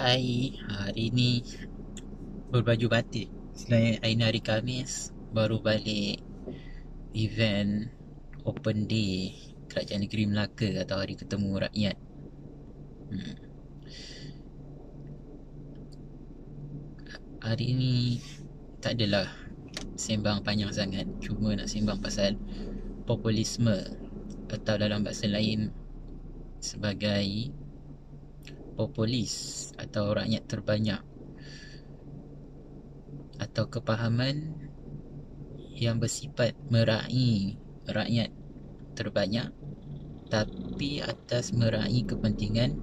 Hai, hari ni berbaju batik. Sebenarnya hari ni hari Khamis, baru balik event Open Day Kerajaan Negeri Melaka atau Hari Ketemu Rakyat. hmm. Hari ni tak adalah sembang panjang sangat, cuma nak sembang pasal populisme, atau dalam bahasa lain sebagai populis atau rakyat terbanyak, atau kepahaman yang bersifat meraih rakyat terbanyak tapi atas meraih kepentingan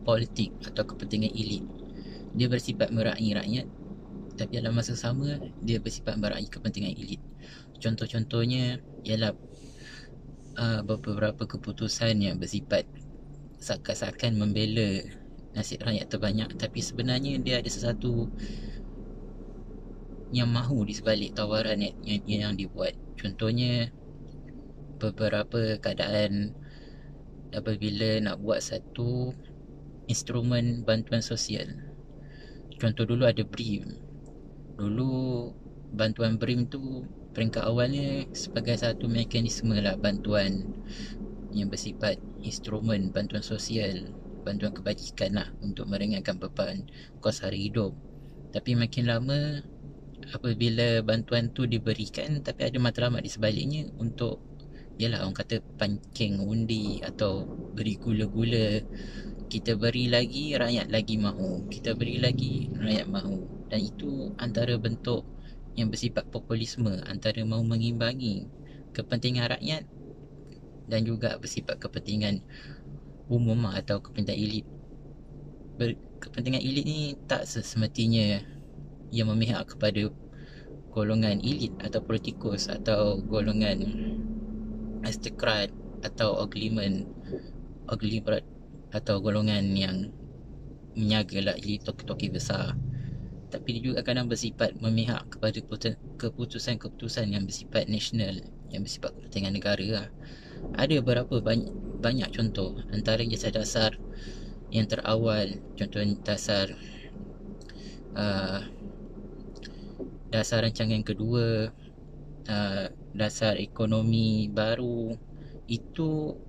politik atau kepentingan elit. Dia bersifat meraih rakyat tapi dalam masa sama dia bersifat meraih kepentingan elit. Contoh-contohnya ialah beberapa keputusan yang bersifat seakan-akan membela nasib rakyat terbanyak, tapi sebenarnya dia ada sesuatu yang mahu di sebalik tawaran yang dibuat. Contohnya beberapa keadaan apabila nak buat satu instrumen bantuan sosial. Contoh dulu ada BRIM. Dulu bantuan BRIM tu peringkat awalnya sebagai satu mekanisme lah bantuan yang bersifat instrumen bantuan sosial, bantuan kebajikan lah untuk meringankan beban kos hari hidup. Tapi makin lama apabila bantuan tu diberikan tapi ada matlamat di sebaliknya untuk, yalah, orang kata pancing undi atau beri gula-gula. Kita beri lagi, rakyat lagi mahu. Kita beri lagi, rakyat mahu. Dan itu antara bentuk yang bersifat populisme, antara mahu mengimbangi kepentingan rakyat dan juga bersifat kepentingan umum atau kepentingan elit. Kepentingan elit ni tak semestinya yang memihak kepada golongan elit atau politikus atau golongan aristokrat atau ogliman atau golongan yang menyaga lah toki-toki besar. Tapi dia juga kadang bersifat memihak kepada keputusan-keputusan yang bersifat nasional, yang bersifat kepentingan negara lah. Ada beberapa banyak contoh. Antara dasar-dasar yang terawal, contoh dasar dasar rancangan kedua, dasar ekonomi baru, itu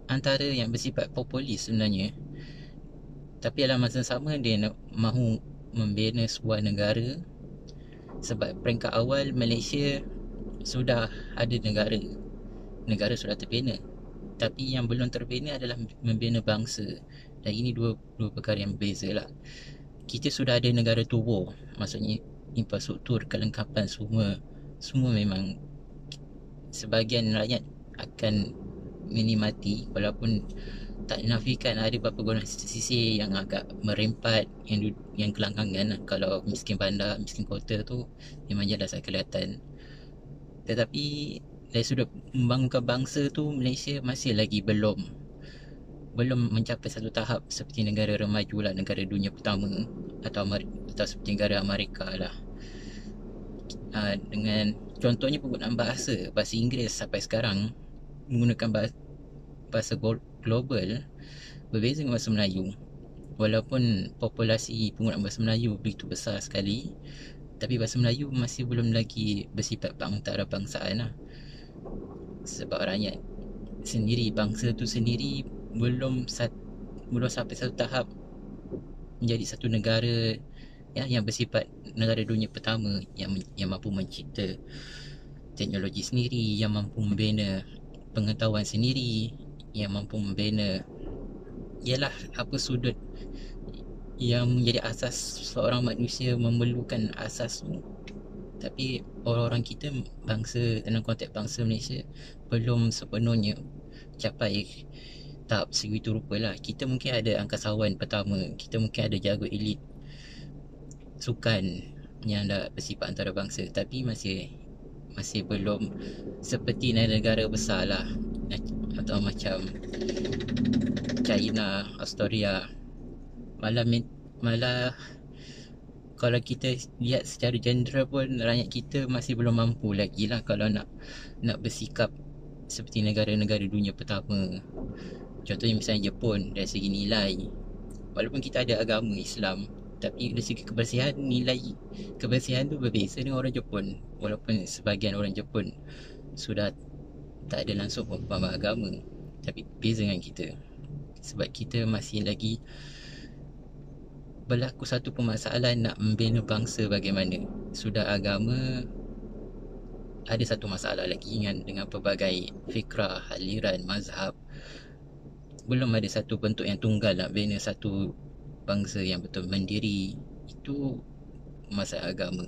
antara yang bersifat populis sebenarnya. Tapi dalam masa sama dia nak mahu membina sebuah negara. Sebab peringkat awal Malaysia sudah ada negara sudah terbina, tapi yang belum terbina adalah membina bangsa. Dan ini dua perkara yang berbeza lah. Kita sudah ada negara tubuh, maksudnya infrastruktur, kelengkapan semua memang sebahagian rakyat akan menikmati, walaupun tak dinafikan ada beberapa golongan sisi yang agak merempat, yang kelangkangan lah. Kalau miskin bandar, miskin kota tu memang jelas akan kelihatan. Tetapi dari sudut membangunkan bangsa tu, Malaysia masih lagi belum mencapai satu tahap seperti negara remaju lah, negara dunia pertama atau seperti negara Amerika lah. Dengan contohnya penggunaan bahasa Inggeris sampai sekarang menggunakan bahasa global berbeza dengan bahasa Melayu. Walaupun populasi penggunaan bahasa Melayu begitu besar sekali, tapi bahasa Melayu masih belum lagi bersifat antarabangsaan lah. Sebab rakyat sendiri, bangsa tu sendiri belum sampai satu tahap menjadi satu negara yang bersifat negara dunia pertama, yang mampu mencipta teknologi sendiri, yang mampu membina pengetahuan sendiri, yang mampu membina apa sudut yang menjadi asas seorang manusia memerlukan asas tu. Tapi orang-orang kita, bangsa dalam konteks bangsa Malaysia, belum sepenuhnya capai tahap segitu rupa lah. Kita mungkin ada angkasawan pertama, kita mungkin ada jago elit sukan yang dah bersifat antarabangsa, tapi masih belum seperti negara besar lah, atau macam China, Australia. Malah kalau kita lihat secara general pun, rakyat kita masih belum mampu lagi lah kalau nak bersikap seperti negara-negara dunia pertama. Contohnya misalnya Jepun, dari segi nilai Walaupun kita ada agama Islam, tapi dari segi kebersihan, nilai kebersihan tu berbeza dengan orang Jepun. Walaupun sebahagian orang Jepun sudah tak ada langsung faham agama, tapi beza dengan kita. Sebab kita masih lagi berlaku satu permasalahan nak membina bangsa bagaimana. Sudah agama, ada satu masalah lagi dengan pelbagai fikrah, aliran, mazhab. Belum ada satu bentuk yang tunggal nak bina satu bangsa yang betul mandiri. Itu masalah agama.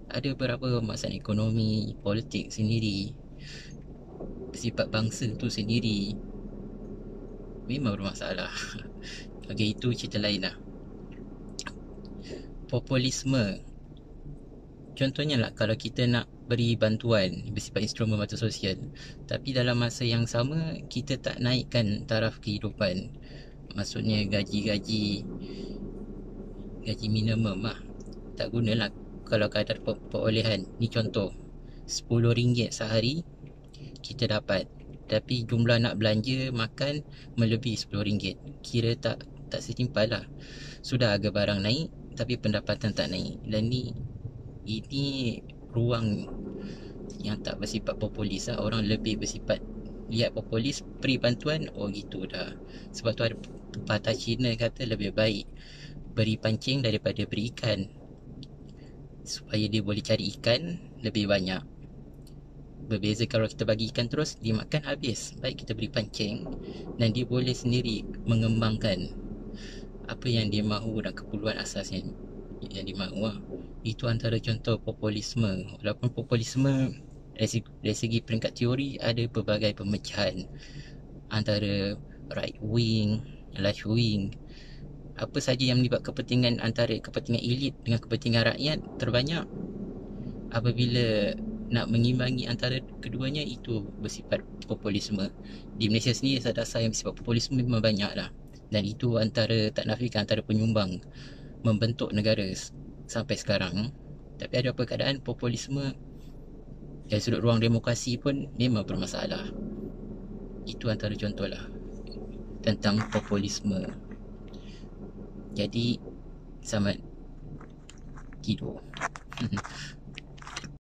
Ada beberapa masalah ekonomi, politik sendiri, sifat bangsa tu sendiri memang bermasalah. Okay, itu cerita lain lah. Populisme, contohnya lah, kalau kita nak beri bantuan bersifat instrumen bantuan sosial, tapi dalam masa yang sama kita tak naikkan taraf kehidupan, maksudnya gaji minimum lah, tak gunalah. Kalau kadar perolehan ni, contoh RM10 sehari kita dapat, tapi jumlah nak belanja makan melebihi RM10, kira tak setimpal lah. Sudah harga barang naik tapi pendapatan tak naik. Dan ini ruang yang tak bersifat populis lah. Orang lebih bersifat lihat populis, beri bantuan, oh gitu dah. Sebab tu ada pepatah Cina kata lebih baik beri pancing daripada beri ikan, supaya dia boleh cari ikan lebih banyak. Berbeza kalau kita bagi ikan terus, dia makan habis. Baik kita beri pancing dan dia boleh sendiri mengembangkan apa yang dia mahu dan keperluan asas yang dia mahu lah. Itu antara contoh populisme. Walaupun populisme dari segi peringkat teori ada pelbagai pemecahan antara right wing, left wing. Apa saja yang melibat kepentingan antara kepentingan elit dengan kepentingan rakyat terbanyak. Apabila nak mengimbangi antara keduanya, itu bersifat populisme. Di Malaysia sendiri dasar yang bersifat populisme memang banyak lah. Dan itu tak nafikan antara penyumbang membentuk negara sampai sekarang. Tapi ada apa keadaan populisme dari sudut ruang demokrasi pun memang bermasalah. Itu antara contoh lah tentang populisme. Jadi selamat tidur.